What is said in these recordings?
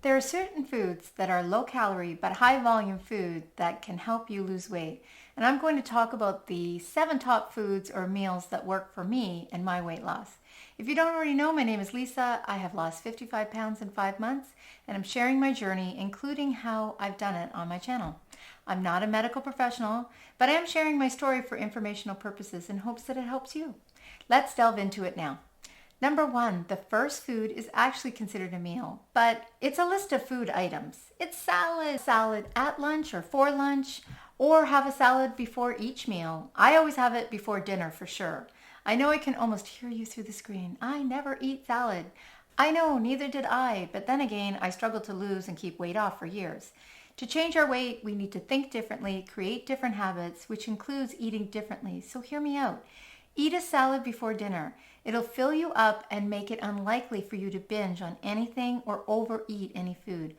There are certain foods that are low calorie but high volume food that can help you lose weight. And I'm going to talk about the 7 top foods or meals that work for me and my weight loss. If you don't already know, my name is Lisa. I have lost 55 pounds in 5 months and I'm sharing my journey, including how I've done it on my channel. I'm not a medical professional, but I am sharing my story for informational purposes in hopes that it helps you. Let's delve into it now. Number 1, the first food is actually considered a meal, but it's a list of food items. It's salad. Salad at lunch or for lunch, or have a salad before each meal. I always have it before dinner for sure. I know I can almost hear you through the screen. I never eat salad. I know, neither did I, but then again, I struggled to lose and keep weight off for years. To change our weight, we need to think differently, create different habits, which includes eating differently. So hear me out. Eat a salad before dinner. It'll fill you up and make it unlikely for you to binge on anything or overeat any food.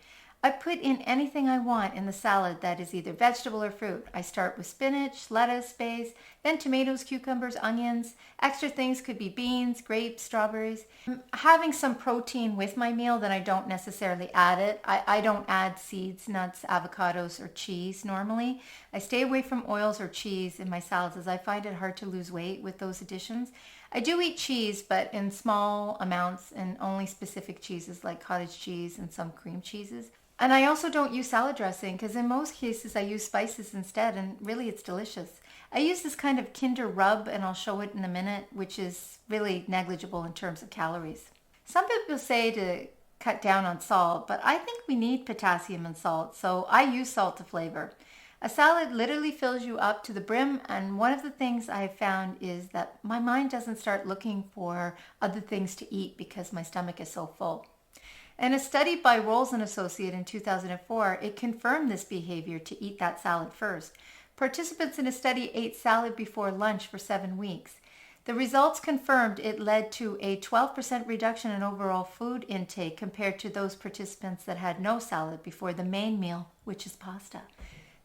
I put in anything I want in the salad that is either vegetable or fruit. I start with spinach, lettuce base, then tomatoes, cucumbers, onions. Extra things could be beans, grapes, strawberries. Having some protein with my meal, then I don't necessarily add it. I don't add seeds, nuts, avocados, or cheese normally. I stay away from oils or cheese in my salads as I find it hard to lose weight with those additions. I do eat cheese, but in small amounts and only specific cheeses like cottage cheese and some cream cheeses. And I also don't use salad dressing because in most cases I use spices instead, and really it's delicious. I use this kind of Kinder rub, and I'll show it in a minute, which is really negligible in terms of calories. Some people say to cut down on salt, but I think we need potassium and salt, so I use salt to flavor. A salad literally fills you up to the brim, and one of the things I have found is that my mind doesn't start looking for other things to eat because my stomach is so full. In a study by Rolls and Associate in 2004, it confirmed this behavior to eat that salad first. Participants in a study ate salad before lunch for 7 weeks. The results confirmed it led to a 12% reduction in overall food intake compared to those participants that had no salad before the main meal, which is pasta.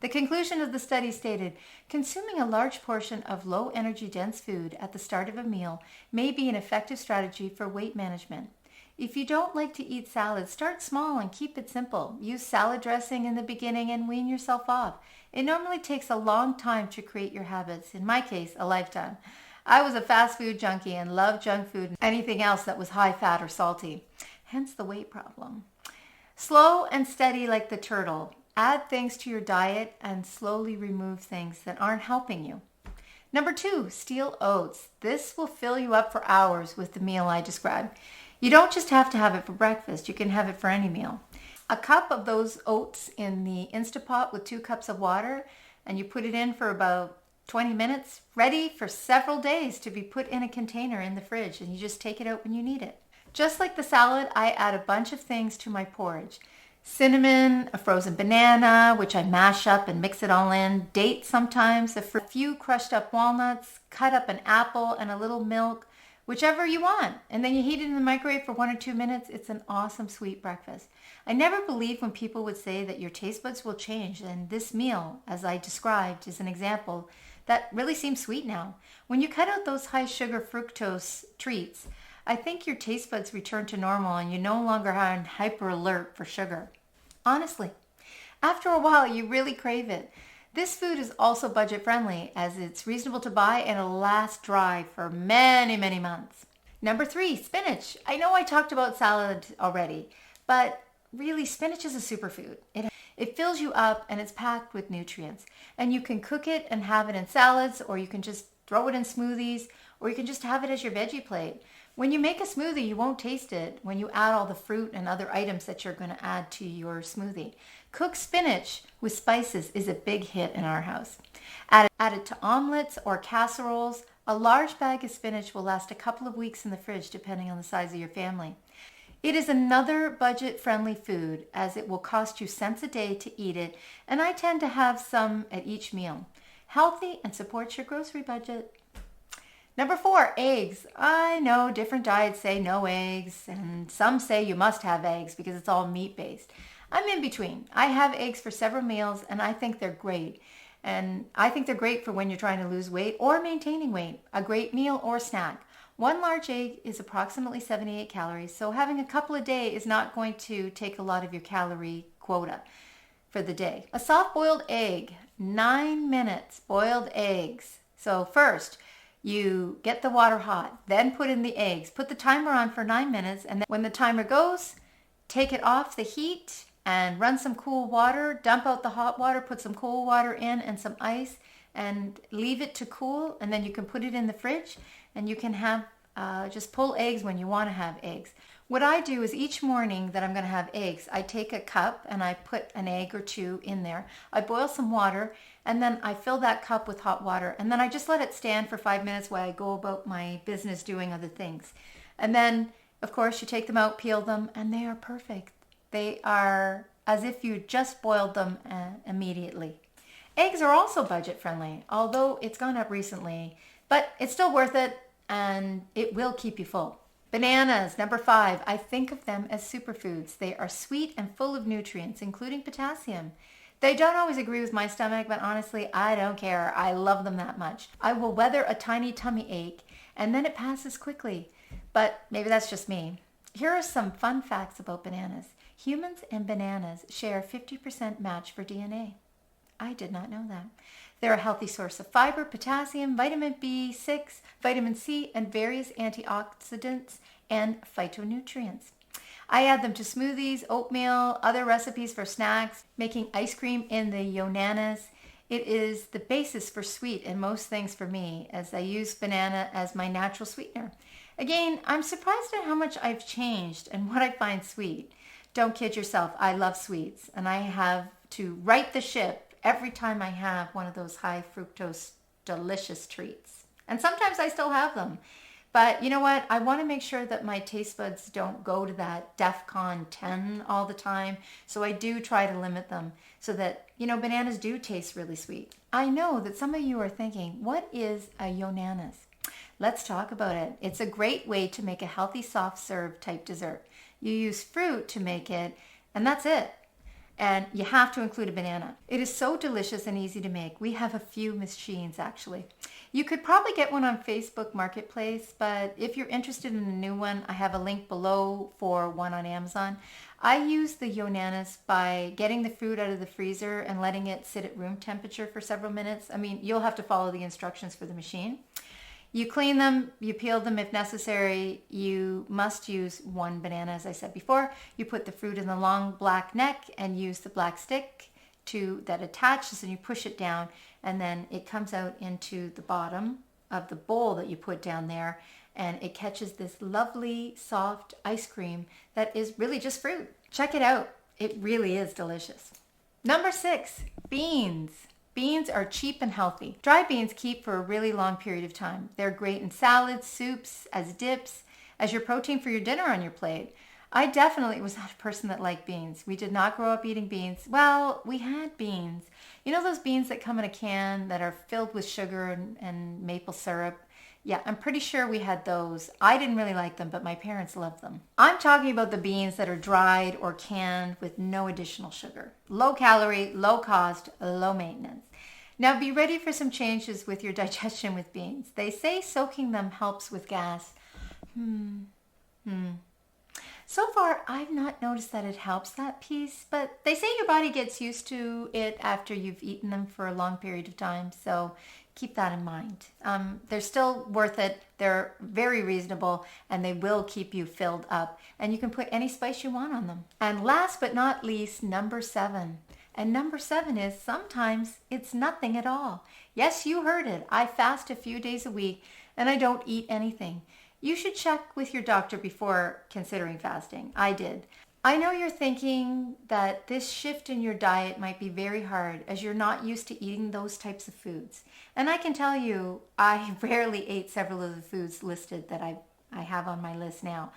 The conclusion of the study stated, consuming a large portion of low energy dense food at the start of a meal may be an effective strategy for weight management. If you don't like to eat salad, start small and keep it simple. Use salad dressing in the beginning and wean yourself off. It normally takes a long time to create your habits, in my case, a lifetime. I was a fast food junkie and loved junk food and anything else that was high fat or salty, hence the weight problem. Slow and steady like the turtle. Add things to your diet and slowly remove things that aren't helping you. Number 2, steal oats. This will fill you up for hours with the meal I described. You don't just have to have it for breakfast. You can have it for any meal. A cup of those oats in the Insta pot with 2 cups of water, and you put it in for about 20 minutes, ready for several days to be put in a container in the fridge, and you just take it out when you need it. Just like the salad, I add a bunch of things to my porridge. Cinnamon, a frozen banana, which I mash up and mix it all in, dates sometimes, a few crushed up walnuts, cut up an apple, and a little milk, whichever you want. And then you heat it in the microwave for 1 or 2 minutes. It's an awesome sweet breakfast. I never believed when people would say that your taste buds will change, and this meal, as I described, is an example that really seems sweet now. When you cut out those high sugar fructose treats, I think your taste buds return to normal and you no longer are on hyper alert for sugar. Honestly, after a while you really crave it. This food is also budget friendly as it's reasonable to buy and it'll last dry for many, many months. Number 3, spinach. I know I talked about salad already, but really spinach is a superfood. It fills you up and it's packed with nutrients. And you can cook it and have it in salads, or you can just throw it in smoothies, or you can just have it as your veggie plate. When you make a smoothie, you won't taste it when you add all the fruit and other items that you're going to add to your smoothie. Cooked spinach with spices is a big hit in our house. Add it to omelets or casseroles. A large bag of spinach will last a couple of weeks in the fridge depending on the size of your family. It is another budget-friendly food as it will cost you cents a day to eat it, and I tend to have some at each meal. Healthy and supports your grocery budget. Number 4, eggs. I know different diets say no eggs, and some say you must have eggs because it's all meat-based. I'm in between. I have eggs for several meals, and I think they're great. And I think they're great for when you're trying to lose weight or maintaining weight, a great meal or snack. One large egg is approximately 78 calories, so having a couple a day is not going to take a lot of your calorie quota for the day. A soft boiled egg, 9 minutes, boiled eggs. So first, you get the water hot, then put in the eggs, put the timer on for 9 minutes, and then when the timer goes, take it off the heat and run some cool water, dump out the hot water, put some cold water in and some ice, and leave it to cool, and then you can put it in the fridge, and you can have just pull eggs when you want to have eggs. What I do is each morning that I'm going to have eggs, I take a cup and I put an egg or two in there. I boil some water, and then I fill that cup with hot water, and then I just let it stand for 5 minutes while I go about my business doing other things. And then, of course, you take them out, peel them, and they are perfect. They are as if you just boiled them immediately. Eggs are also budget friendly, although it's gone up recently, but it's still worth it, and it will keep you full. Bananas, number 5. I think of them as superfoods. They are sweet and full of nutrients, including potassium. They don't always agree with my stomach, but honestly, I don't care. I love them that much. I will weather a tiny tummy ache, and then it passes quickly. But maybe that's just me. Here are some fun facts about bananas. Humans and bananas share 50% match for DNA. I did not know that. They're a healthy source of fiber, potassium, vitamin B6, vitamin C, and various antioxidants and phytonutrients. I add them to smoothies, oatmeal, other recipes for snacks, making ice cream in the Yonanas. It is the basis for sweet in most things for me, as I use banana as my natural sweetener. Again, I'm surprised at how much I've changed and what I find sweet. Don't kid yourself, I love sweets, and I have to right the ship every time I have one of those high fructose delicious treats. And sometimes I still have them. But you know what? I want to make sure that my taste buds don't go to that DEFCON 10 all the time. So I do try to limit them so that, bananas do taste really sweet. I know that some of you are thinking, what is a Yonanas? Let's talk about it. It's a great way to make a healthy soft serve type dessert. You use fruit to make it, and that's it. And you have to include a banana. It is so delicious and easy to make. We have a few machines actually. You could probably get one on Facebook Marketplace, but if you're interested in a new one, I have a link below for one on Amazon. I use the Yonanas by getting the fruit out of the freezer and letting it sit at room temperature for several minutes. I mean, you'll have to follow the instructions for the machine. You clean them, you peel them if necessary. You must use one banana, as I said before. You put the fruit in the long black neck and use the black stick that attaches, and you push it down, and then it comes out into the bottom of the bowl that you put down there, and it catches this lovely soft ice cream that is really just fruit. Check it out. It really is delicious. Number 6, beans. Beans are cheap and healthy. Dry beans keep for a really long period of time. They're great in salads, soups, as dips, as your protein for your dinner on your plate. I definitely was not a person that liked beans. We did not grow up eating beans. Well, we had beans. You know those beans that come in a can that are filled with sugar and maple syrup? Yeah, I'm pretty sure we had those. I didn't really like them, but my parents loved them. I'm talking about the beans that are dried or canned with no additional sugar. Low calorie, low cost, low maintenance. Now be ready for some changes with your digestion with beans. They say soaking them helps with gas. So far, I've not noticed that it helps that piece, but they say your body gets used to it after you've eaten them for a long period of time, so keep that in mind. They're still worth it. They're very reasonable, and they will keep you filled up, and you can put any spice you want on them. And last but not least, number 7. And number 7 is sometimes it's nothing at all. Yes, you heard it. I fast a few days a week, and I don't eat anything. You should check with your doctor before considering fasting. I did. I know you're thinking that this shift in your diet might be very hard as you're not used to eating those types of foods. And I can tell you, I rarely ate several of the foods listed that I have on my list now.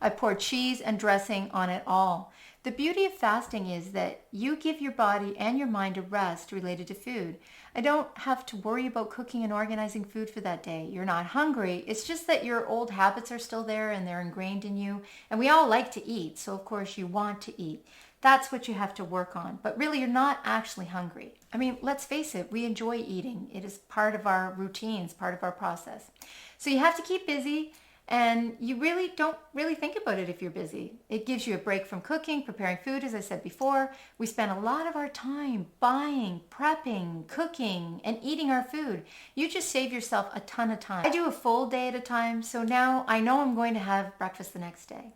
I poured cheese and dressing on it all. The beauty of fasting is that you give your body and your mind a rest related to food. I don't have to worry about cooking and organizing food for that day. You're not hungry. It's just that your old habits are still there and they're ingrained in you. And we all like to eat, so of course you want to eat. That's what you have to work on. But really, you're not actually hungry. I mean, let's face it, we enjoy eating. It is part of our routines, part of our process. So you have to keep busy. And you really don't really think about it if you're busy. It gives you a break from cooking, preparing food, as I said before. We spend a lot of our time buying, prepping, cooking, and eating our food. You just save yourself a ton of time. I do a full day at a time, so now I know I'm going to have breakfast the next day.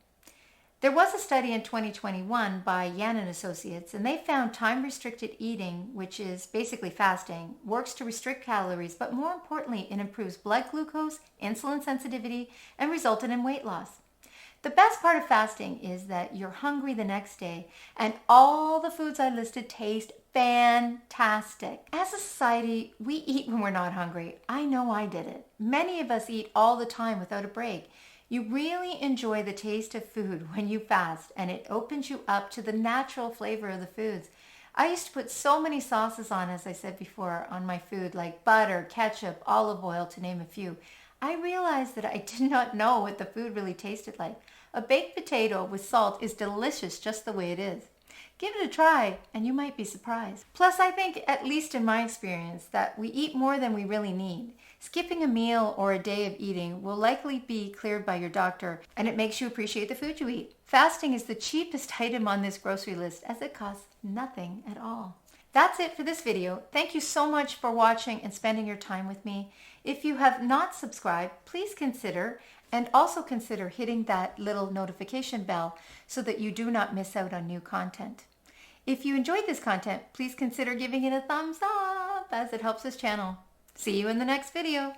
There was a study in 2021 by Yan and Associates, and they found time-restricted eating, which is basically fasting, works to restrict calories, but more importantly, it improves blood glucose, insulin sensitivity, and resulted in weight loss. The best part of fasting is that you're hungry the next day, and all the foods I listed taste fantastic. As a society, we eat when we're not hungry. I know I did it. Many of us eat all the time without a break. You really enjoy the taste of food when you fast, and it opens you up to the natural flavor of the foods. I used to put so many sauces on, as I said before, on my food, like butter, ketchup, olive oil, to name a few. I realized that I did not know what the food really tasted like. A baked potato with salt is delicious just the way it is. Give it a try and you might be surprised. Plus, I think, at least in my experience, that we eat more than we really need. Skipping a meal or a day of eating will likely be cleared by your doctor, and it makes you appreciate the food you eat. Fasting is the cheapest item on this grocery list, as it costs nothing at all. That's it for this video. Thank you so much for watching and spending your time with me. If you have not subscribed, please consider, and also consider hitting that little notification bell so that you do not miss out on new content. If you enjoyed this content, please consider giving it a thumbs up, as it helps this channel. See you in the next video.